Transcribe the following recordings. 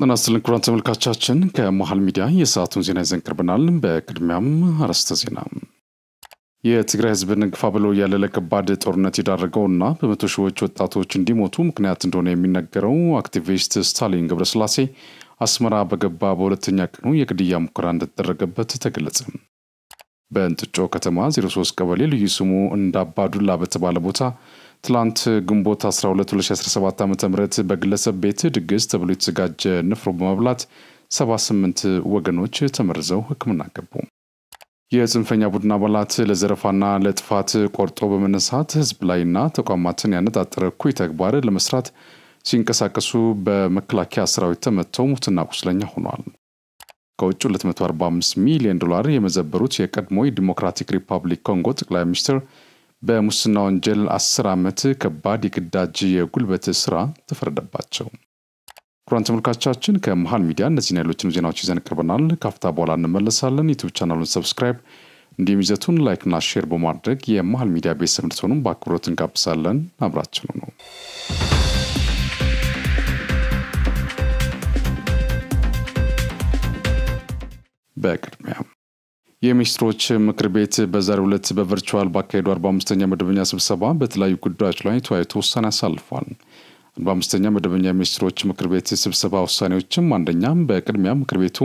እናስተላልፈን ክቡራን ተመልካቾቻችን ከመሃል ሚዲያ የሰዓቱን ዜና ይዘን ቀርበናል። በቅድሚያም አርዕስተ ዜና። የትግራይ ህዝብን ግፋ ብሎ ያለ ለከባድ ጦርነት የዳረገውና በመቶ ሺዎች ወጣቶች እንዲሞቱ ምክንያት እንደሆነ የሚነገረው አክቲቪስት ስታሊን ገብረስላሴ አስመራ በገባ በሁለተኛ ቀኑ የግድያ ሙከራ እንደተደረገበት ተገለጸ። በእንጥጮ ከተማ 03 ቀበሌ ልዩ ስሙ እንዳባዱላ በተባለ ቦታ ትላንት ግንቦት 12 2017 ዓ.ም በግለሰብ ቤት ድግስ ተብሎ የተዘጋጀ ንፍሮ በመብላት 78 ወገኖች ተመርዘው ሕክምና ገቡ። የጽንፈኛ ቡድን አባላት ለዘረፋና ለጥፋት ቆርጦ በመነሳት ህዝብ ላይና ተቋማትን ያነጣጠረ እኩይ ተግባር ለመስራት ሲንቀሳቀሱ በመከላከያ ሰራዊት ተመተው ሙትና ቁስለኛ ሆነዋል። ከውጭ $245 ሚሊዮን የመዘበሩት የቀድሞ ዲሞክራቲክ ሪፐብሊክ ኮንጎ ጠቅላይ ሚኒስትር በሙስና ወንጀል 10 ዓመት ከባድ የግዳጅ የጉልበት ስራ ተፈረደባቸው። ክቡራን ተመልካቾቻችን ከመሃል ሚዲያ እነዚህና ሌሎችንም ዜናዎች ይዘን ቀርበናል። ካፍታ በኋላ እንመለሳለን። ዩቲዩብ ቻናሉን ሰብስክራይብ እንዲሁም ይዘቱን ላይክ እና ሼር በማድረግ የመሃል ሚዲያ ቤተሰብ እንድትሆኑ በአክብሮት እንጋብዛለን። አብራችሁን ነው። በቅድሚያ የሚኒስትሮች ምክር ቤት በዛሬው ዕለት በቨርቹዋል ባካሄዱ 45ኛ መደበኛ ስብሰባ በተለያዩ ጉዳዮች ላይ ተወያይቶ ውሳኔ አሳልፏል። 45ኛ መደበኛ ሚኒስትሮች ምክር ቤት ስብሰባ ውሳኔዎችም አንደኛም በቅድሚያ ምክር ቤቱ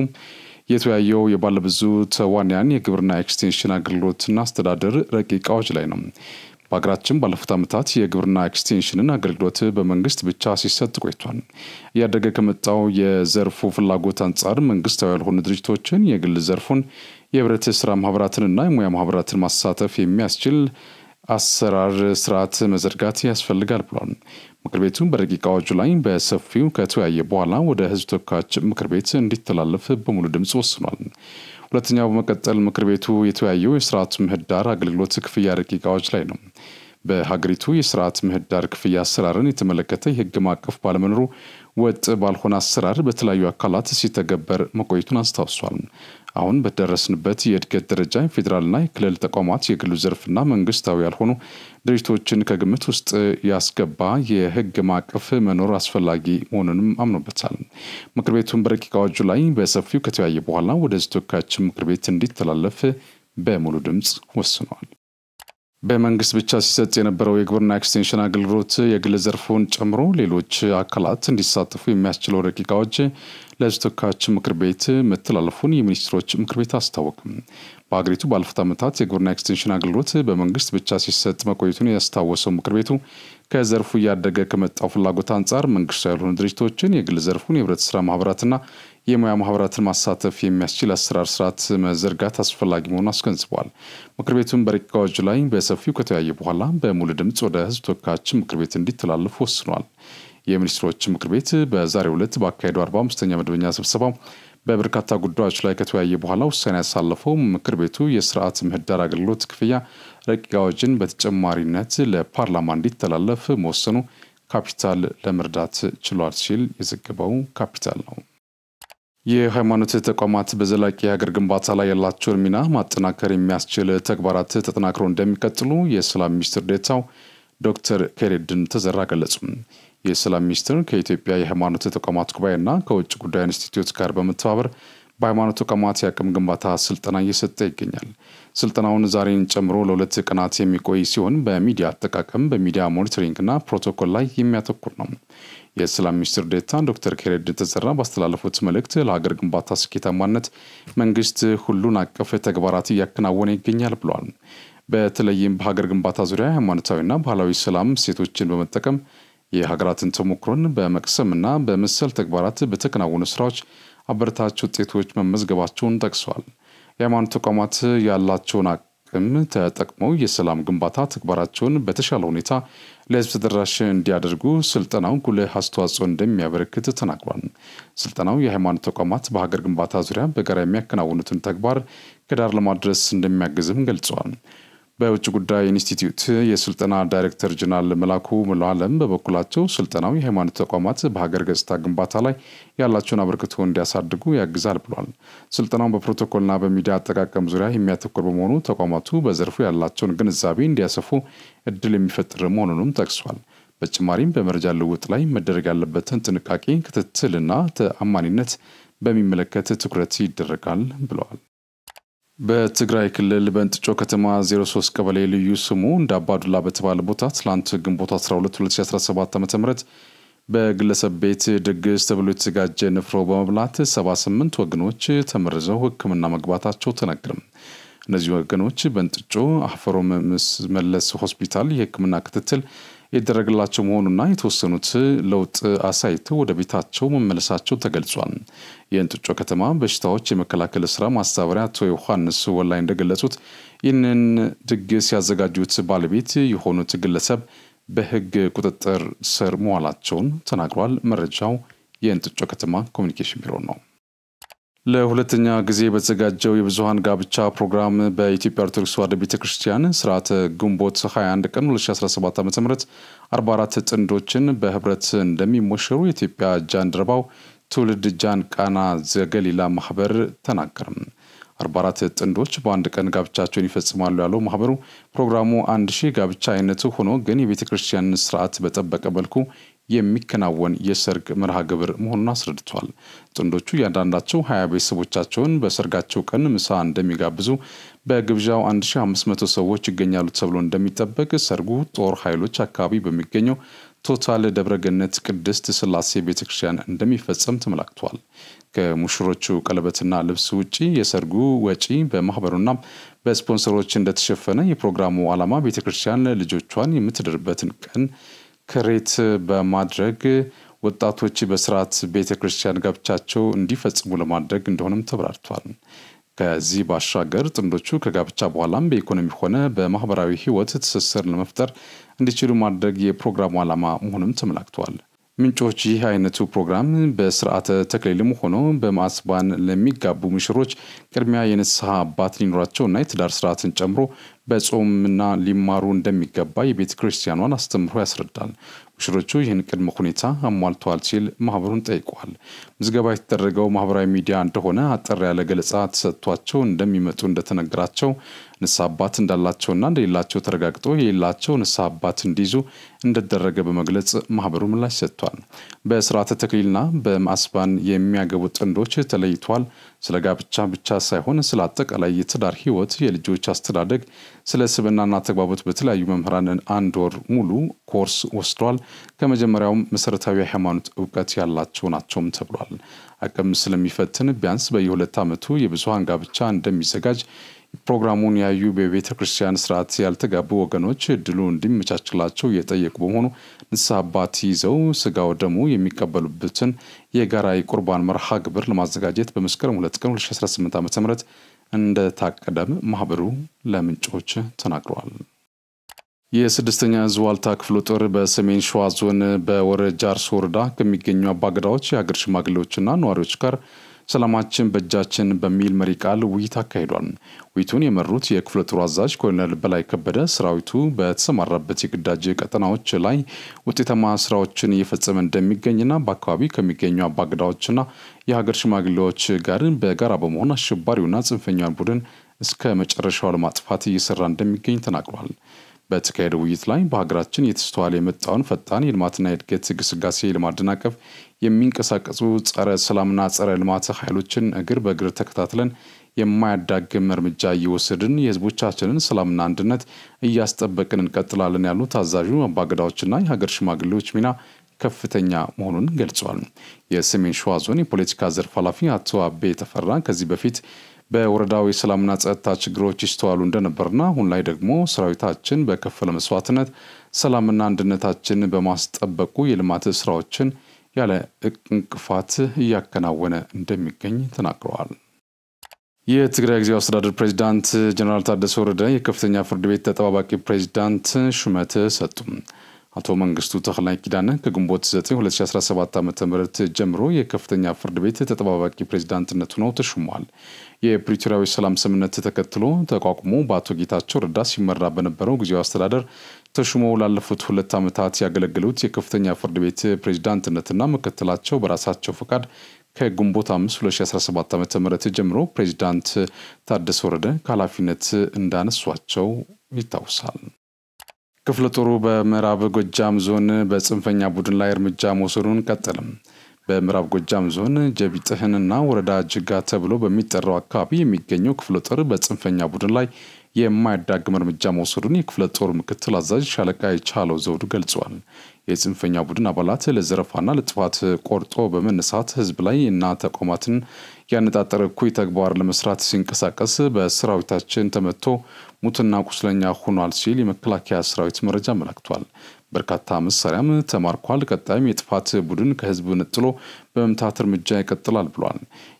የተወያየው የባለብዙ ተዋንያን የግብርና ኤክስቴንሽን አገልግሎትና አስተዳደር ረቂቅ አዋጅ ላይ ነው። በሀገራችን ባለፉት ዓመታት የግብርና ኤክስቴንሽንን አገልግሎት በመንግስት ብቻ ሲሰጥ ቆይቷል። እያደገ ከመጣው የዘርፉ ፍላጎት አንጻር መንግስታዊ ያልሆኑ ድርጅቶችን፣ የግል ዘርፉን፣ የህብረት ስራ ማህበራትንና የሙያ ማህበራትን ማሳተፍ የሚያስችል አሰራር ስርዓት መዘርጋት ያስፈልጋል ብሏል። ምክር ቤቱ በረቂቅ አዋጁ ላይ በሰፊው ከተወያየ በኋላ ወደ ህዝብ ተወካዮች ምክር ቤት እንዲተላለፍ በሙሉ ድምጽ ወስኗል። ሁለተኛው በመቀጠል ምክር ቤቱ የተወያየው የስርዓት ምህዳር አገልግሎት ክፍያ ረቂቅ አዋጅ ላይ ነው። በሀገሪቱ የስርዓት ምህዳር ክፍያ አሰራርን የተመለከተ የህግ ማዕቀፍ ባለመኖሩ ወጥ ባልሆነ አሰራር በተለያዩ አካላት ሲተገበር መቆየቱን አስታውሷል። አሁን በደረስንበት የእድገት ደረጃ ፌዴራልና የክልል ተቋማት የግሉ ዘርፍና መንግስታዊ ያልሆኑ ድርጅቶችን ከግምት ውስጥ ያስገባ የህግ ማዕቀፍ መኖር አስፈላጊ መሆኑንም አምኖበታል። ምክር ቤቱን በረቂቅ አዋጁ ላይ በሰፊው ከተወያየ በኋላ ወደ ህዝብ ተወካዮች ምክር ቤት እንዲተላለፍ በሙሉ ድምጽ ወስኗል። በመንግስት ብቻ ሲሰጥ የነበረው የግብርና ኤክስቴንሽን አገልግሎት የግል ዘርፉን ጨምሮ ሌሎች አካላት እንዲሳተፉ የሚያስችለው ረቂቅ አዋጅ ለህዝብ ተወካዮች ምክር ቤት መተላለፉን የሚኒስትሮች ምክር ቤት አስታወቀም። በሀገሪቱ ባለፉት ዓመታት የግብርና ኤክስቴንሽን አገልግሎት በመንግስት ብቻ ሲሰጥ መቆየቱን ያስታወሰው ምክር ቤቱ ከዘርፉ እያደገ ከመጣው ፍላጎት አንጻር መንግስታዊ ያልሆኑ ድርጅቶችን፣ የግል ዘርፉን፣ የህብረት ስራ ማህበራትና የሙያ ማህበራትን ማሳተፍ የሚያስችል አሰራር ስርዓት መዘርጋት አስፈላጊ መሆኑን አስገንዝቧል። ምክር ቤቱን በረቂቅ አዋጁ ላይ በሰፊው ከተወያየ በኋላ በሙሉ ድምጽ ወደ ህዝብ ተወካዮች ምክር ቤት እንዲተላለፍ ወስኗል። የሚኒስትሮች ምክር ቤት በዛሬው ዕለት ባካሄደው 45ኛ መደበኛ ስብሰባው በበርካታ ጉዳዮች ላይ ከተወያየ በኋላ ውሳኔ ያሳለፈው ምክር ቤቱ የስርዓት ምህዳር አገልግሎት ክፍያ ረቂቅ አዋጅን በተጨማሪነት ለፓርላማ እንዲተላለፍ መወሰኑ ካፒታል ለመርዳት ችሏል ሲል የዘገበው ካፒታል ነው። የሃይማኖት ተቋማት በዘላቂ የሀገር ግንባታ ላይ ያላቸውን ሚና ማጠናከር የሚያስችል ተግባራት ተጠናክረው እንደሚቀጥሉ የሰላም ሚኒስትር ዴኤታው ዶክተር ኬሬድን ተዘራ ገለጹ። የሰላም ሚኒስትር ከኢትዮጵያ የሃይማኖት ተቋማት ጉባኤና ከውጭ ጉዳይ ኢንስቲትዩት ጋር በመተባበር በሃይማኖት ተቋማት የአቅም ግንባታ ስልጠና እየሰጠ ይገኛል። ስልጠናውን ዛሬን ጨምሮ ለ2 ቀናት የሚቆይ ሲሆን በሚዲያ አጠቃቀም፣ በሚዲያ ሞኒተሪንግና ፕሮቶኮል ላይ የሚያተኩር ነው። የሰላም ሚኒስትር ዴኤታ ዶክተር ኬሬድ ተዘራ ባስተላለፉት መልእክት ለሀገር ግንባታ ስኬታማነት መንግስት ሁሉን አቀፍ ተግባራት እያከናወነ ይገኛል ብሏል። በተለይም በሀገር ግንባታ ዙሪያ ሃይማኖታዊና ባህላዊ ሰላም እሴቶችን በመጠቀም የሀገራትን ተሞክሮን በመቅሰምና በመሰል ተግባራት በተከናወኑ ስራዎች አበረታች ውጤቶች መመዝገባቸውን ጠቅሷል። የሃይማኖት ተቋማት ያላቸውን አቅም ተጠቅመው የሰላም ግንባታ ተግባራቸውን በተሻለ ሁኔታ ለህዝብ ተደራሽ እንዲያደርጉ ስልጠናው ጉልህ አስተዋጽኦ እንደሚያበረክት ተናግሯል። ስልጠናው የሃይማኖት ተቋማት በሀገር ግንባታ ዙሪያ በጋራ የሚያከናውኑትን ተግባር ከዳር ለማድረስ እንደሚያግዝም ገልጸዋል። በውጭ ጉዳይ ኢንስቲትዩት የስልጠና ዳይሬክተር ጀነራል መላኩ ሙሉዓለም በበኩላቸው ስልጠናው የሃይማኖት ተቋማት በሀገር ገጽታ ግንባታ ላይ ያላቸውን አበርክቶ እንዲያሳድጉ ያግዛል ብሏል። ስልጠናው በፕሮቶኮልና በሚዲያ አጠቃቀም ዙሪያ የሚያተኩር በመሆኑ ተቋማቱ በዘርፉ ያላቸውን ግንዛቤ እንዲያሰፉ እድል የሚፈጥር መሆኑንም ጠቅሷል። በጭማሪም በመረጃ ልውውጥ ላይ መደረግ ያለበትን ጥንቃቄ ክትትልና ተአማኒነት በሚመለከት ትኩረት ይደረጋል ብለዋል። በትግራይ ክልል በእንጥጮ ከተማ 03 ቀበሌ ልዩ ስሙ እንደ አባዱላ በተባለ ቦታ ትላንት ግንቦት 12 2017 ዓ.ም በግለሰብ ቤት ድግስ ተብሎ የተዘጋጀ ንፍሮ በመብላት 78 ወገኖች ተመርዘው ሕክምና መግባታቸው ተነገረ። እነዚህ ወገኖች በእንጥጮ አፈሮም መለስ ሆስፒታል የሕክምና ክትትል የደረገላቸው መሆኑና የተወሰኑት ለውጥ አሳይተው ወደ ቤታቸው መመለሳቸው ተገልጿል። የእንጥጮ ከተማ በሽታዎች የመከላከል ስራ ማስተባበሪያ አቶ ዮሐንስ ወላይ እንደገለጹት ይህንን ድግስ ያዘጋጁት ባለቤት የሆኑት ግለሰብ በህግ ቁጥጥር ስር መዋላቸውን ተናግሯል። መረጃው የእንጥጮ ከተማ ኮሚኒኬሽን ቢሮ ነው። ለሁለተኛ ጊዜ በተዘጋጀው የብዙሃን ጋብቻ ፕሮግራም በኢትዮጵያ ኦርቶዶክስ ተዋሕዶ ቤተክርስቲያን ስርዓተ ግንቦት 21 ቀን 2017 ዓ.ም 44 ጥንዶችን በህብረት እንደሚሞሸሩ የኢትዮጵያ ጃንደረባው ትውልድ ጃን ቃና ዘገሊላ ማህበር ተናገረ። 44 ጥንዶች በአንድ ቀን ጋብቻቸውን ይፈጽማሉ ያለው ማህበሩ ፕሮግራሙ 1000 ጋብቻ አይነቱ ሆኖ ግን የቤተክርስቲያን ስርዓት በጠበቀ መልኩ የሚከናወን የሰርግ መርሃ ግብር መሆኑን አስረድቷል። ጥንዶቹ ያንዳንዳቸው 20 ቤተሰቦቻቸውን በሰርጋቸው ቀን ምሳ እንደሚጋብዙ በግብዣው 1500 ሰዎች ይገኛሉ ተብሎ እንደሚጠበቅ ሰርጉ ጦር ኃይሎች አካባቢ በሚገኘው ቶታል ደብረገነት ቅድስት ስላሴ ቤተክርስቲያን እንደሚፈጸም ተመላክቷል። ከሙሽሮቹ ቀለበትና ልብስ ውጪ የሰርጉ ወጪ በማህበሩና በስፖንሰሮች እንደተሸፈነ የፕሮግራሙ ዓላማ ቤተክርስቲያን ልጆቿን የምትድርበትን ቀን ክሬት በማድረግ ወጣቶች በስርዓት ቤተክርስቲያን ጋብቻቸው እንዲፈጽሙ ለማድረግ እንደሆነም ተብራርቷል። ከዚህ ባሻገር ጥንዶቹ ከጋብቻ በኋላም በኢኮኖሚ ሆነ በማህበራዊ ህይወት ትስስር ለመፍጠር እንዲችሉ ማድረግ የፕሮግራሙ ዓላማ መሆኑም ተመላክቷል። ምንጮች ይህ አይነቱ ፕሮግራም በስርዓተ ተክሊልም ሆኖ በማስባን ለሚጋቡ ሙሽሮች ቅድሚያ የንስሐ አባት ሊኖራቸውና የትዳር ስርዓትን ጨምሮ በጾምና ሊማሩ እንደሚገባ የቤተክርስቲያኗን አስተምህሮ ያስረዳል። ሙሽሮቹ ይህን ቅድመ ሁኔታ አሟልተዋል ሲል ማህበሩን ጠይቋል። ምዝገባ የተደረገው ማህበራዊ ሚዲያ እንደሆነ አጠር ያለ ገለጻ ተሰጥቷቸው እንደሚመጡ እንደተነገራቸው ንስሐ አባት እንዳላቸውና እንደሌላቸው ተረጋግጦ የሌላቸው ንስሐ አባት እንዲይዙ እንደተደረገ በመግለጽ ማህበሩ ምላሽ ሰጥቷል። በስርዓተ ተክሊልና በማስባን የሚያገቡ ጥንዶች ተለይቷል። ስለ ጋብቻ ብቻ ሳይሆን ስለ አጠቃላይ የትዳር ህይወት፣ የልጆች አስተዳደግ፣ ስለ ስብዕናና ተግባቦት በተለያዩ መምህራን 1 ወር ሙሉ ኮርስ ወስደዋል። ከመጀመሪያውም መሰረታዊ ሃይማኖት ዕውቀት ያላቸው ናቸውም ተብሏል። አቅም ስለሚፈትን ቢያንስ በየ2 ዓመቱ የብዙሃን ጋብቻ እንደሚዘጋጅ ፕሮግራሙን ያዩ በቤተ ክርስቲያን ስርዓት ያልተጋቡ ወገኖች እድሉ እንዲመቻችላቸው የጠየቁ በመሆኑ ንስሐ አባት ይዘው ስጋው ደሙ የሚቀበሉበትን የጋራ የቁርባን መርሃ ግብር ለማዘጋጀት በመስከረም 2 ቀን 2018 ዓ.ም እንደታቀደም ማህበሩ ለምንጮች ተናግሯል። የ6ኛ ዕዝ ዋልታ ክፍለ ጦር በሰሜን ሸዋ ዞን በወረዳ ጃርሶ ወረዳ ከሚገኙ አባገዳዎች የሀገር ሽማግሌዎችና ነዋሪዎች ጋር ሰላማችን በእጃችን በሚል መሪ ቃል ውይይት አካሂዷል። ውይይቱን የመሩት የክፍለ ጦሩ አዛዥ ኮሎኔል በላይ ከበደ ሰራዊቱ በተሰማራበት የግዳጅ ቀጠናዎች ላይ ውጤታማ ስራዎችን እየፈጸመ እንደሚገኝና በአካባቢ ከሚገኙ አባገዳዎችና የሀገር ሽማግሌዎች ጋር በጋራ በመሆን አሸባሪውና ጽንፈኛውን ቡድን እስከ መጨረሻው ለማጥፋት እየሰራ እንደሚገኝ ተናግሯል። በተካሄደው ውይይት ላይ በሀገራችን የተስተዋለ የመጣውን ፈጣን የልማትና የእድገት ግስጋሴ ለማደናቀፍ የሚንቀሳቀሱ ጸረ ሰላምና ጸረ ልማት ኃይሎችን እግር በእግር ተከታትለን የማያዳግም እርምጃ እየወሰድን የህዝቦቻችንን ሰላምና አንድነት እያስጠበቅን እንቀጥላለን ያሉት አዛዡ አባገዳዎችና የሀገር ሽማግሌዎች ሚና ከፍተኛ መሆኑን ገልጸዋል። የሰሜን ሸዋ ዞን የፖለቲካ ዘርፍ ኃላፊ አቶ አቤ ተፈራ ከዚህ በፊት በወረዳው የሰላምና ጸጥታ ችግሮች ይስተዋሉ እንደነበርና አሁን ላይ ደግሞ ሰራዊታችን በከፈለ መስዋዕትነት ሰላምና አንድነታችን በማስጠበቁ የልማት ስራዎችን ያለ እንቅፋት እያከናወነ እንደሚገኝ ተናግረዋል። የትግራይ ጊዜያዊ አስተዳደር ፕሬዝዳንት ጀነራል ታደሰ ወረደ የከፍተኛ ፍርድ ቤት ተጠባባቂ ፕሬዝዳንት ሹመት ሰጡ። አቶ መንግስቱ ተክላይ ኪዳነ ከግንቦት 9 2017 ዓ.ም ጀምሮ የከፍተኛ ፍርድ ቤት ተጠባባቂ ፕሬዝዳንትነት ሆነው ተሹመዋል። የፕሪቶሪያዊ ሰላም ስምምነት ተከትሎ ተቋቁሞ በአቶ ጌታቸው ረዳ ሲመራ በነበረው ጊዜያዊ አስተዳደር ተሹመው ላለፉት 2 ዓመታት ያገለገሉት የከፍተኛ ፍርድ ቤት ፕሬዝዳንትነትና መከተላቸው በራሳቸው ፈቃድ ከግንቦት 5 2017 ዓ.ም ጀምሮ ፕሬዝዳንት ታደሰ ወረደ ከኃላፊነት እንዳነሷቸው ይታወሳል። ክፍለ ጦሩ በምዕራብ ጎጃም ዞን በጽንፈኛ ቡድን ላይ እርምጃ መውሰዱን ቀጠለም። በምዕራብ ጎጃም ዞን ጀቢጥህንና ወረዳ ጅጋ ተብሎ በሚጠራው አካባቢ የሚገኘው ክፍለ ጦር በጽንፈኛ ቡድን ላይ የማይዳግም እርምጃ መውሰዱን የክፍለ ጦር ምክትል አዛዥ ሻለቃ የቻለው ዘውዱ ገልጿል። የጽንፈኛ ቡድን አባላት ለዘረፋና ለጥፋት ቆርጦ በመነሳት ህዝብ ላይ እና ተቋማትን ያነጣጠረ እኩይ ተግባር ለመስራት ሲንቀሳቀስ በሰራዊታችን ተመቶ ሙትና ቁስለኛ ሆኗል ሲል የመከላከያ ሰራዊት መረጃ አመልክቷል። በርካታ መሳሪያም ተማርኳል። ቀጣይም የጥፋት ቡድን ከህዝብ ነጥሎ በመምታት እርምጃ ይቀጥላል ብሏል።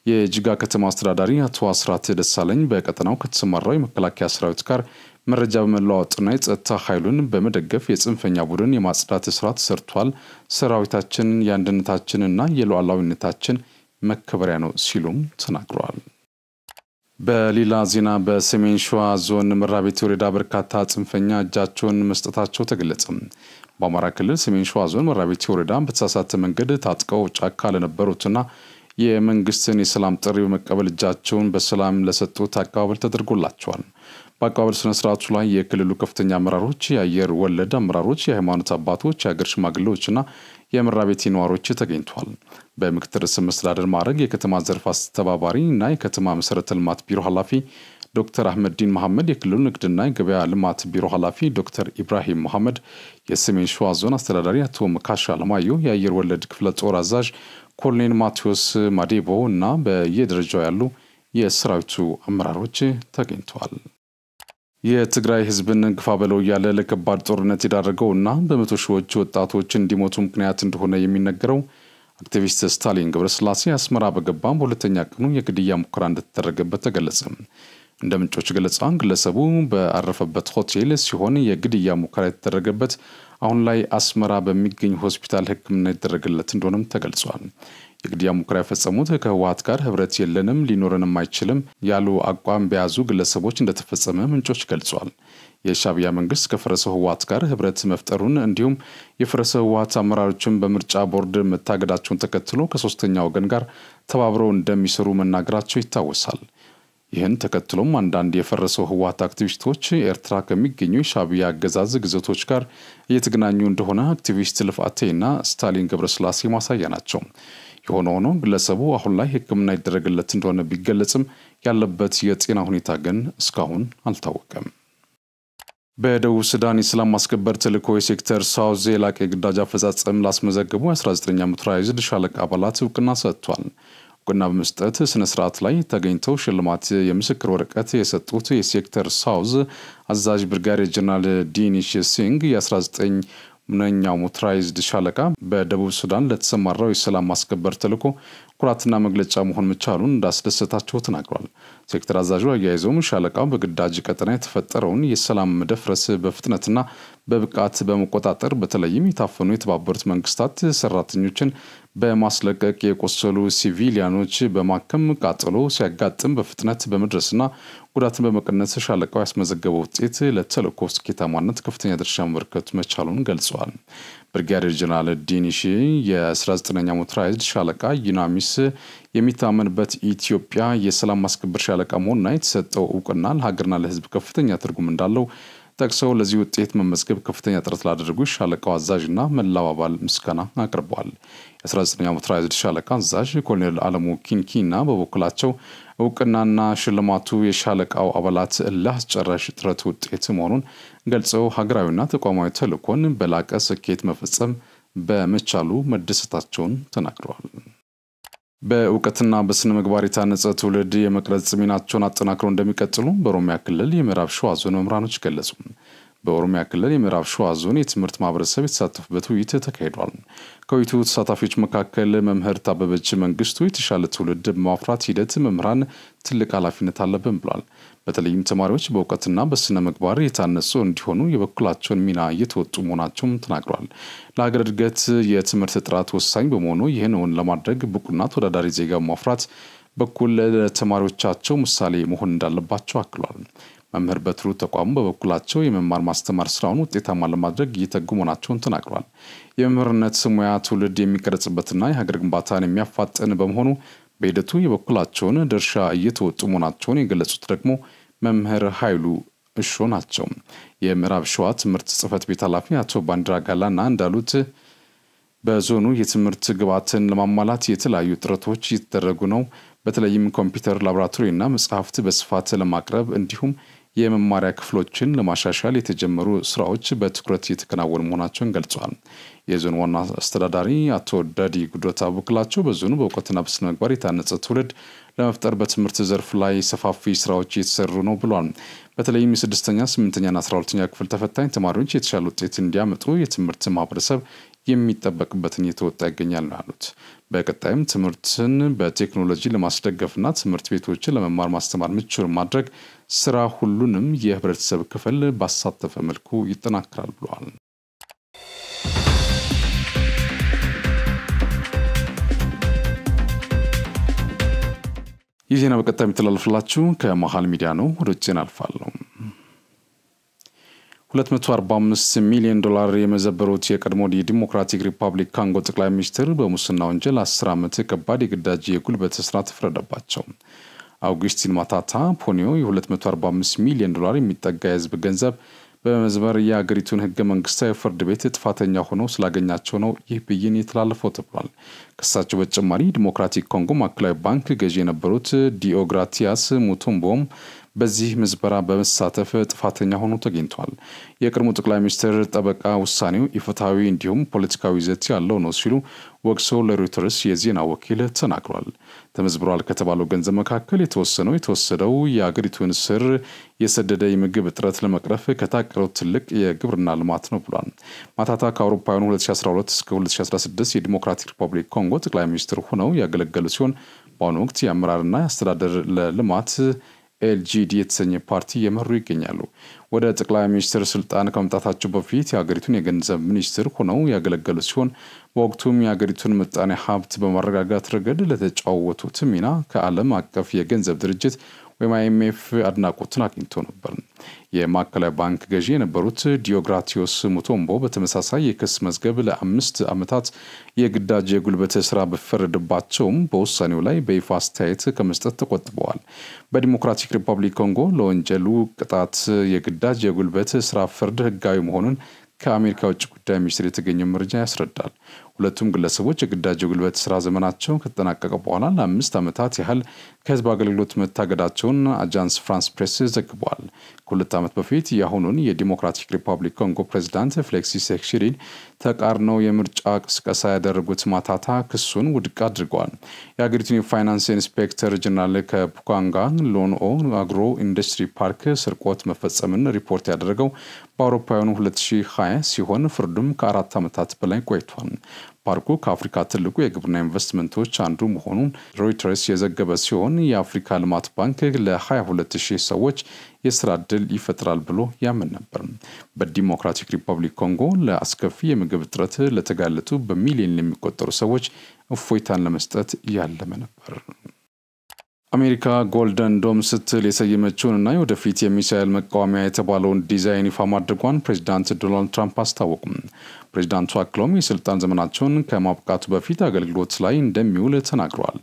የጅጋ ከተማ አስተዳዳሪ አቶ አስራት ደሳለኝ በቀጠናው ከተሰማራው የመከላከያ ሰራዊት ጋር መረጃ በመለዋወጥና የጸጥታ ኃይሉን በመደገፍ የጽንፈኛ ቡድን የማጽዳት ስራ ተሰርቷል። ሰራዊታችን የአንድነታችንና የሉዓላዊነታችን መከበሪያ ነው ሲሉም ተናግረዋል። በሌላ ዜና በሰሜን ሸዋ ዞን መራቤቴ ወረዳ በርካታ ጽንፈኛ እጃቸውን መስጠታቸው ተገለጸ። በአማራ ክልል ሰሜን ሸዋ ዞን መራቤቴ ወረዳ በተሳሳተ መንገድ ታጥቀው ጫካ ለነበሩትና የመንግስትን የሰላም ጥሪ በመቀበል እጃቸውን በሰላም ለሰጡት አቀባበል ተደርጎላቸዋል። በአቀባበል ስነ ስርዓቱ ላይ የክልሉ ከፍተኛ አመራሮች፣ የአየር ወለድ አመራሮች፣ የሃይማኖት አባቶች፣ የሀገር ሽማግሌዎችና የመራቤቴ ነዋሪዎች ተገኝተዋል። በምክትል ርዕሰ መስተዳድር ማዕረግ የከተማ ዘርፍ አስተባባሪ እና የከተማ መሰረተ ልማት ቢሮ ኃላፊ ዶክተር አህመዲን መሐመድ፣ የክልሉ ንግድና የገበያ ልማት ቢሮ ኃላፊ ዶክተር ኢብራሂም መሐመድ፣ የሰሜን ሸዋ ዞን አስተዳዳሪ አቶ መካሻ አለማየሁ፣ የአየር ወለድ ክፍለ ጦር አዛዥ ኮሎኔል ማቴዎስ ማዴቦ እና በየደረጃው ያሉ የሰራዊቱ አመራሮች ተገኝተዋል። የትግራይ ህዝብን ግፋ በለው ያለ ለከባድ ጦርነት የዳረገውና በመቶ ሺዎች ወጣቶች እንዲሞቱ ምክንያት እንደሆነ የሚነገረው አክቲቪስት ስታሊን ገብረስላሴ አስመራ በገባም በሁለተኛ ቀኑ የግድያ ሙከራ እንደተደረገበት ተገለጸ። እንደ ምንጮች ገለጻ ግለሰቡ በአረፈበት ሆቴል ሲሆን የግድያ ሙከራ የተደረገበት አሁን ላይ አስመራ በሚገኝ ሆስፒታል ሕክምና የተደረገለት እንደሆነም ተገልጿል። የግድያ ሙከራ የፈጸሙት ከህወሓት ጋር ህብረት የለንም ሊኖርንም አይችልም ያሉ አቋም በያዙ ግለሰቦች እንደተፈጸመ ምንጮች ገልጿል። የሻዕቢያ መንግስት ከፈረሰው ህወሓት ጋር ህብረት መፍጠሩን እንዲሁም የፈረሰው ህወሓት አመራሮችን በምርጫ ቦርድ መታገዳቸውን ተከትሎ ከሶስተኛ ወገን ጋር ተባብረው እንደሚሰሩ መናገራቸው ይታወሳል። ይህን ተከትሎም አንዳንድ የፈረሰው ህወሓት አክቲቪስቶች ኤርትራ ከሚገኙ የሻዕቢያ አገዛዝ ግዛቶች ጋር እየተገናኙ እንደሆነ አክቲቪስት ልፍአቴና ስታሊን ገብረስላሴ ማሳያ ናቸው። የሆነ ሆኖ ግለሰቡ አሁን ላይ ህክምና ይደረግለት እንደሆነ ቢገለጽም ያለበት የጤና ሁኔታ ግን እስካሁን አልታወቀም። በደቡብ ሱዳን የሰላም ማስከበር ተልዕኮ የሴክተር ሳውዝ የላቀ ግዳጅ አፈጻጸም ላስመዘገቡ 19ኛ ሞተራይዝድ ሻለቃ አባላት እውቅና ሰጥቷል። እውቅና በመስጠት ስነ ስርዓት ላይ ተገኝተው ሽልማት የምስክር ወረቀት የሰጡት የሴክተር ሳውዝ አዛዥ ብርጋዴር ጀነራል ዲኒሽ ሲንግ የ19ኛው ሞተራይዝድ ሻለቃ በደቡብ ሱዳን ለተሰማራው የሰላም ማስከበር ተልዕኮ ኩራትና መግለጫ መሆን መቻሉን እንዳስደሰታቸው ተናግሯል። ሴክተር አዛዡ አያይዘውም ሻለቃው በግዳጅ ቀጠና የተፈጠረውን የሰላም መደፍረስ በፍጥነትና በብቃት በመቆጣጠር በተለይም የታፈኑ የተባበሩት መንግስታት ሰራተኞችን በማስለቀቅ የቆሰሉ ሲቪሊያኖች በማከም ቃጠሎ ሲያጋጥም በፍጥነት በመድረስና ጉዳትን በመቀነስ ሻለቃው ያስመዘገበው ውጤት ለተልዕኮ ስኬታማነት ከፍተኛ ድርሻ ማበርከት መቻሉን ገልጸዋል። ብርጋዴር ጀነራል ዲኒሽ የ19ኛ ሞተራይዝድ ሻለቃ ዩናሚስ የሚታመንበት ኢትዮጵያ የሰላም ማስከበር ሻለቃ መሆኑና የተሰጠው እውቅና ለሀገርና ለህዝብ ከፍተኛ ትርጉም እንዳለው ጠቅሰው ለዚህ ውጤት መመዝገብ ከፍተኛ ጥረት ላደረጉ ሻለቃው አዛዥና መላው አባል ምስጋና አቅርበዋል። የ19ኛ ሞተራይዝድ ሻለቃ አዛዥ ኮሎኔል አለሙ ኪንኪና በበኩላቸው እውቅናና ሽልማቱ የሻለቃው አባላት ለአስጨራሽ ጥረት ውጤት መሆኑን ገልጸው ሀገራዊና ተቋማዊ ተልዕኮን በላቀ ስኬት መፈጸም በመቻሉ መደሰታቸውን ተናግረዋል። በእውቀትና በስነ ምግባር የታነጸ ትውልድ የመቅረጽ ሚናቸውን አጠናክረው እንደሚቀጥሉ በኦሮሚያ ክልል የምዕራብ ሸዋ ዞን መምህራኖች ገለጹ። በኦሮሚያ ክልል የምዕራብ ሸዋ ዞን የትምህርት ማህበረሰብ የተሳተፉበት ውይይት ተካሂዷል። ከውይይቱ ተሳታፊዎች መካከል መምህር ታበበች መንግስቱ የተሻለ ትውልድ በማፍራት ሂደት መምህራን ትልቅ ኃላፊነት አለብን ብሏል። በተለይም ተማሪዎች በእውቀትና በስነ ምግባር የታነጹ እንዲሆኑ የበኩላቸውን ሚና እየተወጡ መሆናቸውም ተናግሯል። ለሀገር እድገት የትምህርት ጥራት ወሳኝ በመሆኑ ይህንን ለማድረግ ብቁና ተወዳዳሪ ዜጋ ማፍራት በኩል ለተማሪዎቻቸው ምሳሌ መሆን እንዳለባቸው አክሏል። መምህር በትሩ ተቋሙ በበኩላቸው የመማር ማስተማር ስራውን ውጤታማ ለማድረግ እየተጉ መሆናቸውን ተናግሯል። የመምህርነት ሙያ ትውልድ የሚቀርጽበትና የሀገር ግንባታን የሚያፋጥን በመሆኑ በሂደቱ የበኩላቸውን ድርሻ እየተወጡ መሆናቸውን የገለጹት ደግሞ መምህር ኃይሉ እሾ ናቸው። የምዕራብ ሸዋ ትምህርት ጽሕፈት ቤት ኃላፊ አቶ ባንዲራ ጋላና እንዳሉት በዞኑ የትምህርት ግብዓትን ለማሟላት የተለያዩ ጥረቶች እየተደረጉ ነው። በተለይም ኮምፒውተር ላቦራቶሪና መጽሐፍት በስፋት ለማቅረብ እንዲሁም የመማሪያ ክፍሎችን ለማሻሻል የተጀመሩ ስራዎች በትኩረት እየተከናወኑ መሆናቸውን ገልጸዋል። የዞኑ ዋና አስተዳዳሪ አቶ ዳዲ ጉዶታ በኩላቸው በዞኑ በእውቀትና በስነ ምግባር የታነጸ ትውልድ ለመፍጠር በትምህርት ዘርፍ ላይ ሰፋፊ ስራዎች እየተሰሩ ነው ብሏል። በተለይም የ6ኛ፣ 8ኛና 12ኛ ክፍል ተፈታኝ ተማሪዎች የተሻለ ውጤት እንዲያመጡ የትምህርት ማህበረሰብ የሚጠበቅበትን እየተወጣ ይገኛል ነው ያሉት። በቀጣይም ትምህርትን በቴክኖሎጂ ለማስደገፍና ትምህርት ቤቶችን ለመማር ማስተማር ምቹ ማድረግ ስራ ሁሉንም የህብረተሰብ ክፍል ባሳተፈ መልኩ ይጠናከራል ብለዋል። ይህ ዜና በቀጣይ የሚተላለፍላችሁ ከመሃል ሚዲያ ነው። ወደ ዜና አልፋለሁ። $245 ሚሊዮን የመዘበሩት የቀድሞ የዲሞክራቲክ ሪፐብሊክ ኮንጎ ጠቅላይ ሚኒስትር በሙስና ወንጀል 10 ዓመት ከባድ የግዳጅ የጉልበት እስራት ተፈረደባቸው። አውግስቲን ማታታ ፖኒዮ $245 ሚሊዮን የሚጠጋ የህዝብ ገንዘብ በመዝበር የአገሪቱን ህገ መንግስታዊ ፍርድ ቤት ጥፋተኛ ሆነው ስላገኛቸው ነው ይህ ብይን የተላለፈው ተብሏል። ከሳቸው በተጨማሪ ዲሞክራቲክ ኮንጎ ማዕከላዊ ባንክ ገዢ የነበሩት ዲኦግራቲያስ ሙቶምቦም በዚህ ምዝበራ በመሳተፍ ጥፋተኛ ሆኖ ተገኝቷል። የቀድሞ ጠቅላይ ሚኒስትር ጠበቃ ውሳኔው ኢፍትሐዊ እንዲሁም ፖለቲካዊ ይዘት ያለው ነው ሲሉ ወቅሰው ለሮይተርስ የዜና ወኪል ተናግሯል። ተመዝብሯል ከተባለው ገንዘብ መካከል የተወሰደው የአገሪቱን ስር የሰደደ የምግብ እጥረት ለመቅረፍ ከታቀደው ትልቅ የግብርና ልማት ነው ብሏል። ማታታ ከአውሮፓውያኑ 2012 እስከ 2016 የዲሞክራቲክ ሪፐብሊክ ኮንጎ ጠቅላይ ሚኒስትር ሆነው ያገለገሉ ሲሆን በአሁኑ ወቅት የአመራርና የአስተዳደር ለልማት ኤልጂዲ የተሰኘ ፓርቲ የመሩ ይገኛሉ። ወደ ጠቅላይ ሚኒስትር ስልጣን ከመምጣታቸው በፊት የሀገሪቱን የገንዘብ ሚኒስትር ሆነው ያገለገሉ ሲሆን በወቅቱም የሀገሪቱን ምጣኔ ሀብት በማረጋጋት ረገድ ለተጫወቱት ሚና ከዓለም አቀፍ የገንዘብ ድርጅት ወይም IMF አድናቆትን አግኝቶ ነበር። የማዕከላዊ ባንክ ገዢ የነበሩት ዲኦግራቲዮስ ሙቶምቦ በተመሳሳይ የክስ መዝገብ ለ5 ዓመታት የግዳጅ የጉልበት ስራ በፈረደባቸውም በውሳኔው ላይ በይፋ አስተያየት ከመስጠት ተቆጥበዋል። በዲሞክራቲክ ሪፐብሊክ ኮንጎ ለወንጀሉ ቅጣት የግዳጅ የጉልበት ስራ ፍርድ ህጋዊ መሆኑን ከአሜሪካ ውጭ ጉዳይ ሚኒስቴር የተገኘው መረጃ ያስረዳል። ሁለቱም ግለሰቦች የግዳጅ የጉልበት ስራ ዘመናቸው ከተጠናቀቀ በኋላ ለ5 ዓመታት ያህል ከህዝብ አገልግሎት መታገዳቸውን አጃንስ ፍራንስ ፕሬስ ዘግቧል። ከሁለት ዓመት በፊት የአሁኑን የዲሞክራቲክ ሪፐብሊክ ኮንጎ ፕሬዝዳንት ፌሊክስ ሴክሺሪን ተቃርነው የምርጫ ቅስቀሳ ያደረጉት ማታታ ክሱን ውድቅ አድርገዋል። የሀገሪቱን የፋይናንስ ኢንስፔክተር ጀነራል ከፑካንጋ ሎንኦ አግሮ ኢንዱስትሪ ፓርክ ስርቆት መፈጸምን ሪፖርት ያደረገው በአውሮፓውያኑ 2020 ሲሆን ፍርዱም ከ4 ዓመታት በላይ ቆይቷል። ፓርኩ ከአፍሪካ ትልቁ የግብርና ኢንቨስትመንቶች አንዱ መሆኑን ሮይተርስ የዘገበ ሲሆን የአፍሪካ ልማት ባንክ ለ22,000 ሰዎች የስራ ዕድል ይፈጥራል ብሎ ያምን ነበር። በዲሞክራቲክ ሪፐብሊክ ኮንጎ ለአስከፊ የምግብ እጥረት ለተጋለጡ በሚሊዮን የሚቆጠሩ ሰዎች እፎይታን ለመስጠት ያለመ ነበር። አሜሪካ ጎልደን ዶም ስትል የሰየመችውንና የወደፊት የሚሳኤል መቃወሚያ የተባለውን ዲዛይን ይፋ ማድረጓን ፕሬዝዳንት ዶናልድ ትራምፕ አስታወቁ። ፕሬዝዳንቱ አክለውም የስልጣን ዘመናቸውን ከማብቃቱ በፊት አገልግሎት ላይ እንደሚውል ተናግረዋል።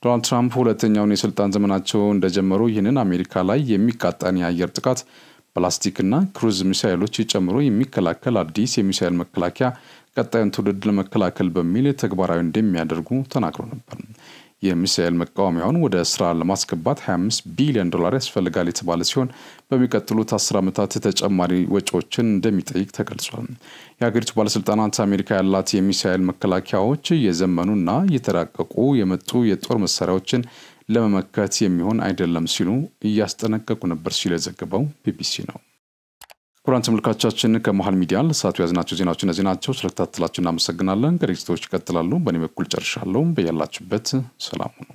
ዶናልድ ትራምፕ ሁለተኛውን የስልጣን ዘመናቸው እንደጀመሩ ይህንን አሜሪካ ላይ የሚቃጣን የአየር ጥቃት ፕላስቲክና ክሩዝ ሚሳኤሎች ጨምሮ የሚከላከል አዲስ የሚሳኤል መከላከያ ቀጣዩን ትውልድ ለመከላከል በሚል ተግባራዊ እንደሚያደርጉ ተናግሮ ነበር። የሚሳኤል መቃወሚያውን ወደ ስራ ለማስገባት $25 ቢሊዮን ያስፈልጋል የተባለ ሲሆን በሚቀጥሉት 10 ዓመታት ተጨማሪ ወጪዎችን እንደሚጠይቅ ተገልጿል። የሀገሪቱ ባለስልጣናት አሜሪካ ያላት የሚሳኤል መከላከያዎች የዘመኑና የተራቀቁ የመጡ የጦር መሳሪያዎችን ለመመከት የሚሆን አይደለም ሲሉ እያስጠነቀቁ ነበር ሲል የዘገበው ቢቢሲ ነው። ክቡራን ተመልካቾቻችን ከመሃል ሚዲያ ለሰዓቱ ያዝናቸው ዜናዎች እነዚህ ናቸው። ስለተከታተላችሁ እናመሰግናለን። ዝግጅቶች ይቀጥላሉ። በእኔ በኩል ጨርሻለሁ። በያላችሁበት ሰላም ሁኑ።